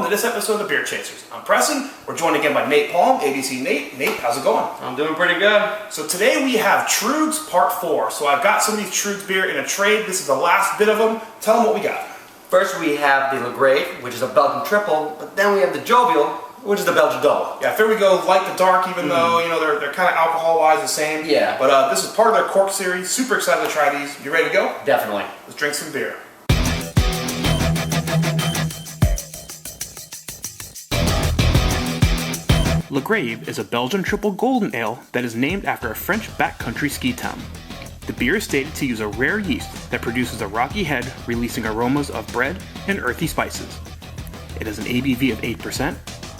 to this episode of the Beer Chasers. I'm Preston. We're joined again by Nate Palm, ABC Nate. Nate, how's it going? I'm doing pretty good. So today we have Troegs Part 4. So I've got some of these Troegs beer in a trade. This is the last bit of them. Tell them what we got. First we have the Lagrave, which is a Belgian triple, but then we have the Jovial, which is the Belgian Dubbel. Yeah, I figure we go light to dark, even though they're kind of alcohol-wise the same. Yeah. But this is part of their cork series. Super excited to try these. You ready to go? Definitely. Let's drink some beer. Lagrave is a Belgian triple golden ale that is named after a French backcountry ski town. The beer is stated to use a rare yeast that produces a rocky head, releasing aromas of bread and earthy spices. It has an ABV of 8%,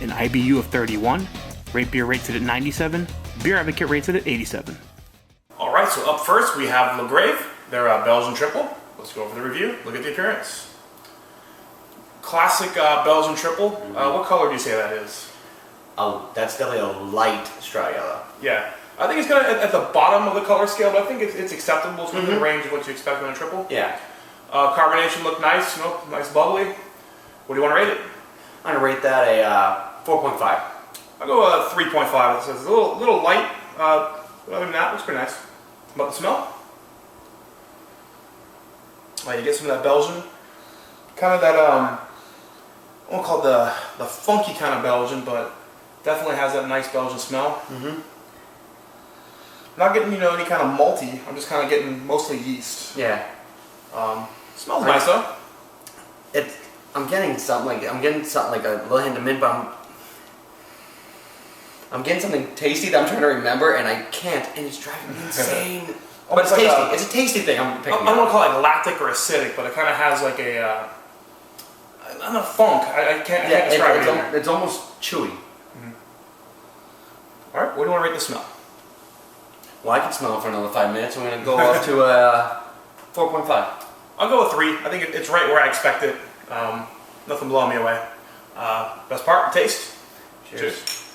an IBU of 31, Rate Beer rates it at 97, Beer Advocate rates it at 87. Alright, so up first we have Lagrave. They're a Belgian triple. Let's go over the review, look at the appearance. Classic Belgian triple. What color do you say that is? Oh, that's definitely a light straw yellow. Yeah. I think it's kind of at the bottom of the color scale, but I think it's acceptable. It's within the range of what you expect on a triple. Yeah. Carbonation looked nice, nice bubbly. What do you want to rate it? I'm going to rate that a 4.5. I'll go 3.5. It says a little light. Other than that, looks pretty nice. How about the smell? You get some of that Belgian, kind of that, I won't call it the funky kind of Belgian, but definitely has that nice Belgian smell. Not getting, any kind of malty. I'm just kind of getting mostly yeast. Yeah. Smells nice though. I'm getting something like a little hint of mint, but I'm getting something tasty that I'm trying to remember, and I can't, and it's driving me insane. But it's like tasty. It's a tasty thing. I'm picking. I don't want to call it like lactic or acidic, but it kind of has like a, I don't know, funk. I can't describe it. It's almost chewy. All right, what do you want to rate the smell? Well, I can smell it for another 5 minutes. I'm going to go up to a 4.5. I'll go with 3. I think it's right where I expect it. Nothing blowing me away. Best part, taste. Cheers.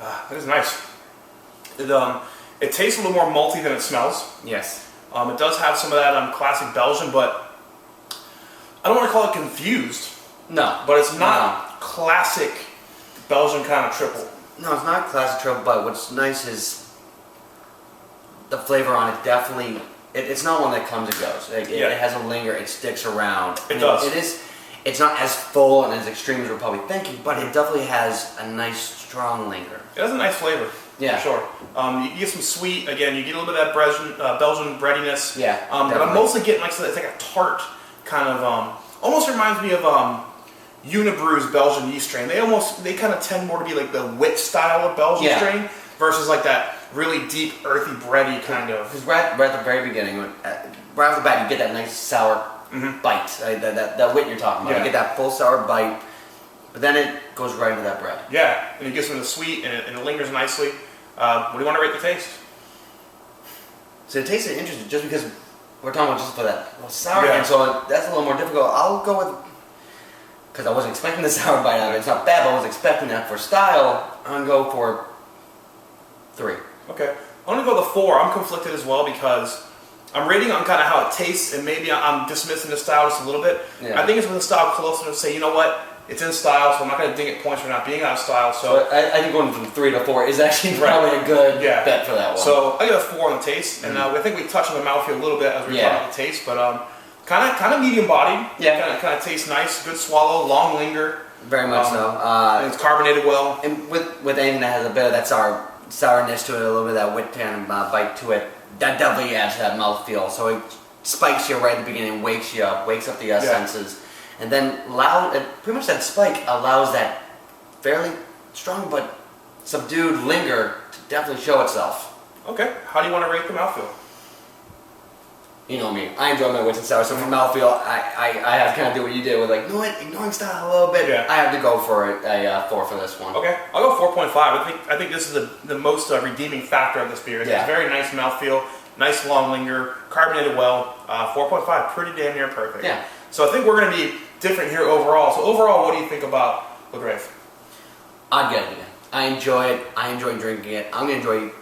That is nice. It tastes a little more malty than it smells. Yes. It does have some of that classic Belgian, but I don't want to call it confused. No. But it's not classic Belgian kind of triple. No, it's not classic triple, but what's nice is the flavor on it definitely, it's not one that comes and goes. It has a linger, it sticks around. It does. It's not as full and as extreme as we're probably thinking, but it definitely has a nice, strong linger. It has a nice flavor. Yeah. For sure. You get some sweet, again, you get a little bit of that Belgian breadiness. Yeah. But I'm mostly getting it's like a tart kind of, almost reminds me of Unibrew's Belgian yeast strain. They kind of tend more to be like the wit style of Belgian strain versus like that really deep, earthy, bready kind of. Because right at the very beginning, right off the bat, you get that nice sour bite, that wit you're talking about. You get that full sour bite, but then it goes right into that bread. Yeah, and it gets into the sweet, and it lingers nicely. What do you want to rate the taste? So the taste is interesting, just because we're talking about just for that little sour, and so that's a little more difficult. I'll go with, because I wasn't expecting the sour bite out of it. It's not bad, but I was expecting that for style. I'm going to go for 3. Okay. I'm going to go with a 4. I'm conflicted as well because I'm rating on kind of how it tastes, and maybe I'm dismissing the style just a little bit. Yeah. I think it's with the style close enough to say, you know what, it's in style, so I'm not going to ding it points for not being out of style. So I think going from 3 to 4 is actually probably a good bet for that one. So I get a 4 on the taste, and I think we touched on the mouthfeel a little bit as we were talking about the taste, but kind of medium bodied. Yeah. Kind of tastes nice, good swallow, long linger. Very much so. And it's carbonated well. And with anything that has a bit of that sourness to it, a little bit of that wit kind of bite to it, that definitely adds to that mouthfeel. So it spikes you right at the beginning, wakes you up, wakes up the senses. And then pretty much that spike allows that fairly strong but subdued linger to definitely show itself. Okay. How do you want to rate the mouthfeel? You know me, I enjoy my wits and sour, so for mouthfeel, I have to kind of do what you did with ignoring style a little bit. Yeah. I have to go for a 4 for this one. Okay, I'll go 4.5. I think this is the most redeeming factor of this beer. It's very nice mouthfeel, nice long linger, carbonated well. 4.5, pretty damn near perfect. Yeah. So I think we're going to be different here overall. So overall, what do you think about Lagrave? I'd get it again. I enjoy it. I enjoy drinking it. I'm going to enjoy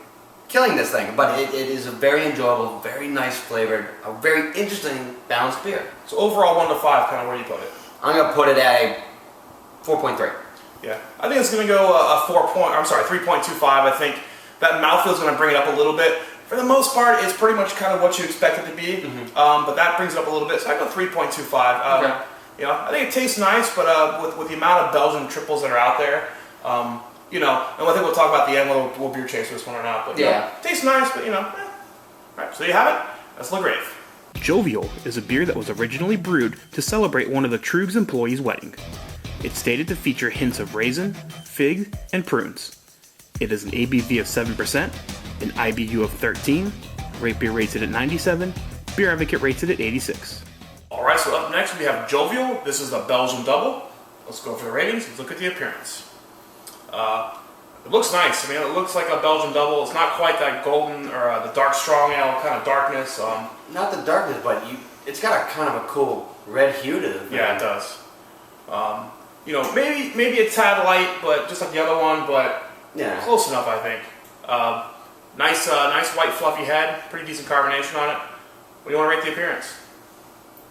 killing this thing. But it is a very enjoyable, very nice flavored, a very interesting, balanced beer. So overall, 1 to 5, kind of where do you put it? I'm gonna put it at a 4.3. Yeah, I think it's gonna go a 3.25. I think that mouthfeel is gonna bring it up a little bit. For the most part, it's pretty much kind of what you expect it to be, but that brings it up a little bit. So I go 3.25. Okay. You know, I think it tastes nice, but with the amount of Belgian triples that are out there, you know, and I think we'll talk about the end whether we'll beer chase this one or not. But you know, it tastes nice, but you know, All right, so there you have it. That's Lagrave. Jovial is a beer that was originally brewed to celebrate one of the Troegs employees' wedding. It's stated to feature hints of raisin, fig, and prunes. It is an ABV of 7%, an IBU of 13, Rate Beer rates it at 97, Beer Advocate rates it at 86. Alright, so up next we have Jovial. This is the Belgian Dubbel. Let's go for the ratings. Let's look at the appearance. It looks nice. I mean, it looks like a Belgian Dubbel. It's not quite that golden or the dark strong ale kind of darkness. Not the darkness, but it's got a kind of a cool red hue to it. Yeah, it does. You know, maybe a tad light, but just like the other one, but yeah, close enough, I think. Nice white fluffy head, pretty decent carbonation on it. What do you want to rate the appearance?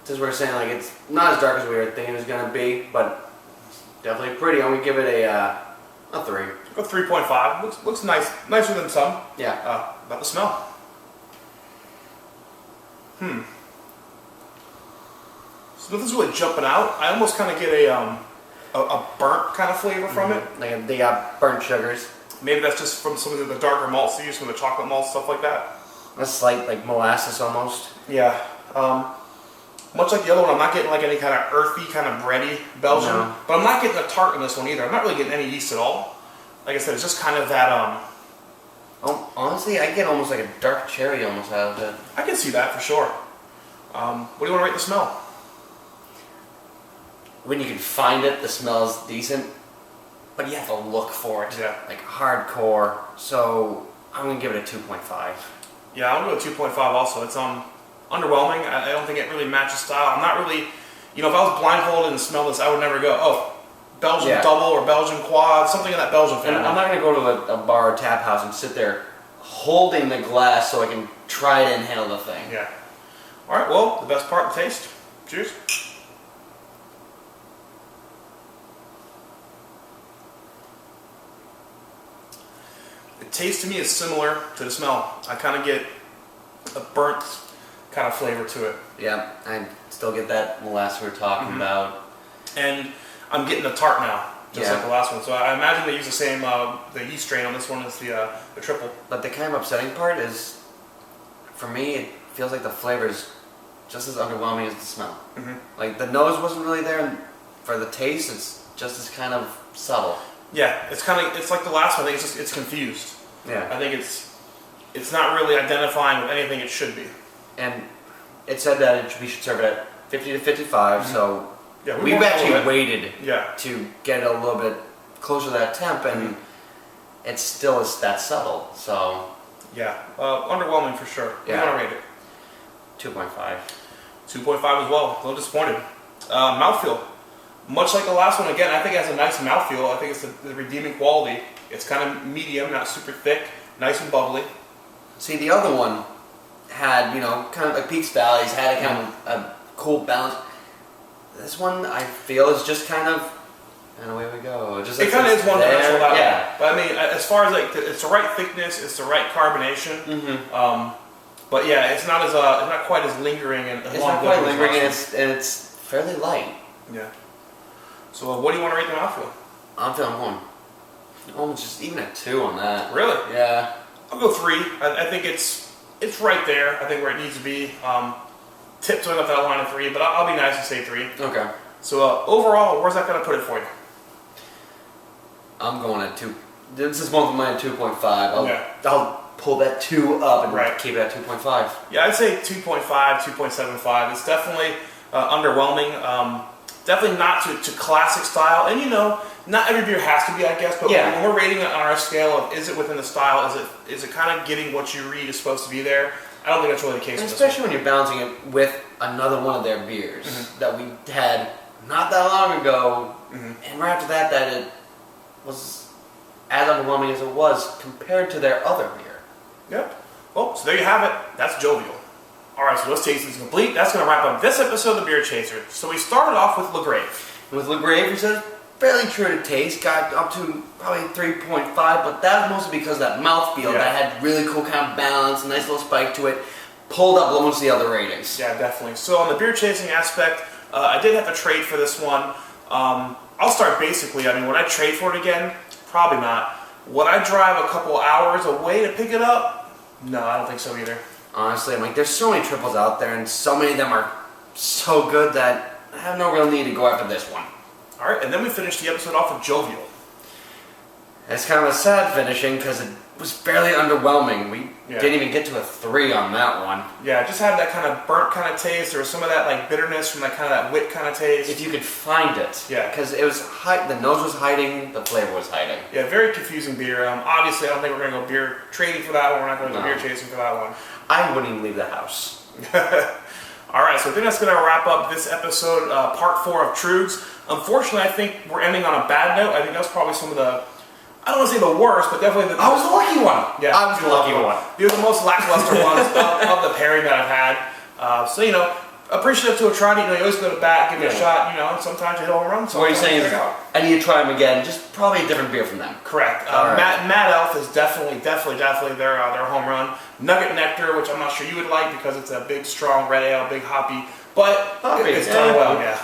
Since we're saying like it's not as dark as we were thinking it was gonna be, but it's definitely pretty. I'm gonna give it a 3. Go 3.5. Looks nice, nicer than some. Yeah. About the smell. So nothing's really jumping out. I almost kind of get a burnt kind of flavor from it. Like they got burnt sugars. Maybe that's just from some of the darker malts they use, from the chocolate malts, stuff like that. A slight like molasses almost. Yeah. Much like the other one, I'm not getting like any kind of earthy, kind of bready Belgian. No. But I'm not getting a tart in this one either. I'm not really getting any yeast at all. Like I said, it's just kind of that. Honestly, I get almost like a dark cherry almost out of it. I can see that for sure. What do you want to rate the smell? When you can find it, the smell is decent, but you have to look for it. Yeah. Like hardcore. So I'm gonna give it a 2.5. Yeah, I'm gonna go 2.5 also. It's underwhelming. I don't think it really matches style. I'm not really, you know, if I was blindfolded and smelled this, I would never go, oh, Belgian Dubbel or Belgian Quad, something in that Belgian family. And I'm not gonna go to a bar or tap house and sit there holding the glass so I can try to inhale the thing. Yeah. All right. Well, the best part, the taste. Cheers. The taste to me is similar to the smell. I kind of get a burnt kind of flavor to it. Yeah, I still get that molasses we were talking about. And I'm getting the tart now, just like the last one. So I imagine they use the same the yeast strain on this one as the triple. But the kind of upsetting part is, for me, it feels like the flavor is just as underwhelming as the smell. Like the nose wasn't really there, and for the taste, it's just as kind of subtle. Yeah, it's like the last one. I think it's confused. Yeah, I think it's not really identifying with anything it should be. And it said that we should serve it at 50 to 55. So yeah, we've actually waited to get it a little bit closer to that temp, and it still is that subtle. So yeah, underwhelming for sure. Yeah. You want to rate it? 2.5. 2.5 as well. A little disappointed. Mouthfeel. Much like the last one, again, I think it has a nice mouthfeel. I think it's the redeeming quality. It's kind of medium, not super thick, nice and bubbly. See, the other one had, you know, kind of like peaks, valleys, had a kind of a cool balance. This one, I feel, is just kind of, and away we go. Just it kind of is one dimensional that way. But I mean, as far as like, it's the right thickness, it's the right carbonation. But yeah, it's not quite as lingering and it's not quite lingering, and it's fairly light. Yeah. So what do you want to rate the mouthfeel? I'm feeling one. Almost just even a 2 on that. Really? Yeah. I'll go 3. I think it's right there. I think where it needs to be. Tiptoeing up that line of 3, but I'll be nice and say 3. Okay. So overall, where's that going to put it for you? I'm going at 2. This is one of mine at 2.5. I'll pull that 2 up and keep it at 2.5. Yeah, I'd say 2.5, 2.75. It's definitely underwhelming. Definitely not to classic style, and you know, not every beer has to be, I guess. But when we're rating it on our scale of is it within the style, is it kind of getting what you read is supposed to be there? I don't think that's really the case. And especially when you're balancing it with another one of their beers that we had not that long ago, and right after that, it was as underwhelming as it was compared to their other beer. Yep. Well, so there you have it. That's Jovial. Alright, so this tasting is complete. That's going to wrap up this episode of the Beer Chaser. So we started off with Lagrave. With Lagrave, it says fairly true to taste, got up to probably 3.5, but that was mostly because of that mouthfeel that had really cool kind of balance, a nice little spike to it, pulled up almost the other ratings. Yeah, definitely. So on the beer chasing aspect, I did have to trade for this one. I'll start basically. I mean, would I trade for it again? Probably not. Would I drive a couple hours away to pick it up? No, I don't think so either. Honestly, I'm like, there's so many triples out there, and so many of them are so good that I have no real need to go after this one. Alright, and then we finished the episode off with Jovial. It's kind of a sad finishing because it was fairly underwhelming. We didn't even get to a 3 on that one. Yeah, it just had that kind of burnt kind of taste. There was some of that like bitterness from that kind of that wit kind of taste. If you could find it. Yeah. Because it was the nose was hiding, the flavor was hiding. Yeah, very confusing beer. Obviously, I don't think we're going to go beer trading for that one. We're not going to go beer chasing for that one. I wouldn't even leave the house. Alright, so I think that's going to wrap up this episode, part 4 of Troegs. Unfortunately, I think we're ending on a bad note. I think that was probably some of the, I don't want to say the worst, but definitely the... I was the lucky one. Yeah, I was the lucky one. You're the most lackluster ones of the pairing that I've had. So, appreciative to have tried it. You always go to bat, give it a shot, and sometimes you hit a home run. So what you're saying is, I need to try them again, just probably a different beer from them. Correct. Mad Elf is definitely their home run. Nugget Nectar, which I'm not sure you would like because it's a big, strong red ale, big hoppy, but it's done well, yeah.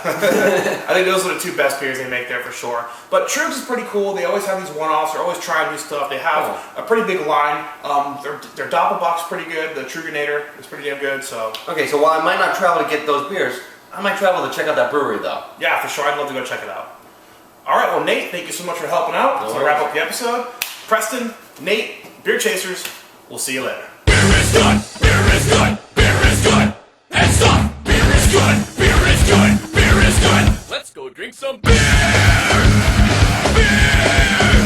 I think those are the 2 best beers they make there for sure. But Troegs is pretty cool. They always have these one-offs. They're always trying new stuff. They have a pretty big line. Their Doppelbock's pretty good. The Truegenator is pretty damn good. So okay, so while I might not travel to get those beers, I might travel to check out that brewery though. Yeah, for sure. I'd love to go check it out. All right, well, Nate, thank you so much for helping out. So wrap up the episode. Preston, Nate, Beer Chasers, we'll see you later. Beer is good, beer is good, beer is good. And stop! Beer is good, beer is good, beer is good. Let's go drink some beer! Beer!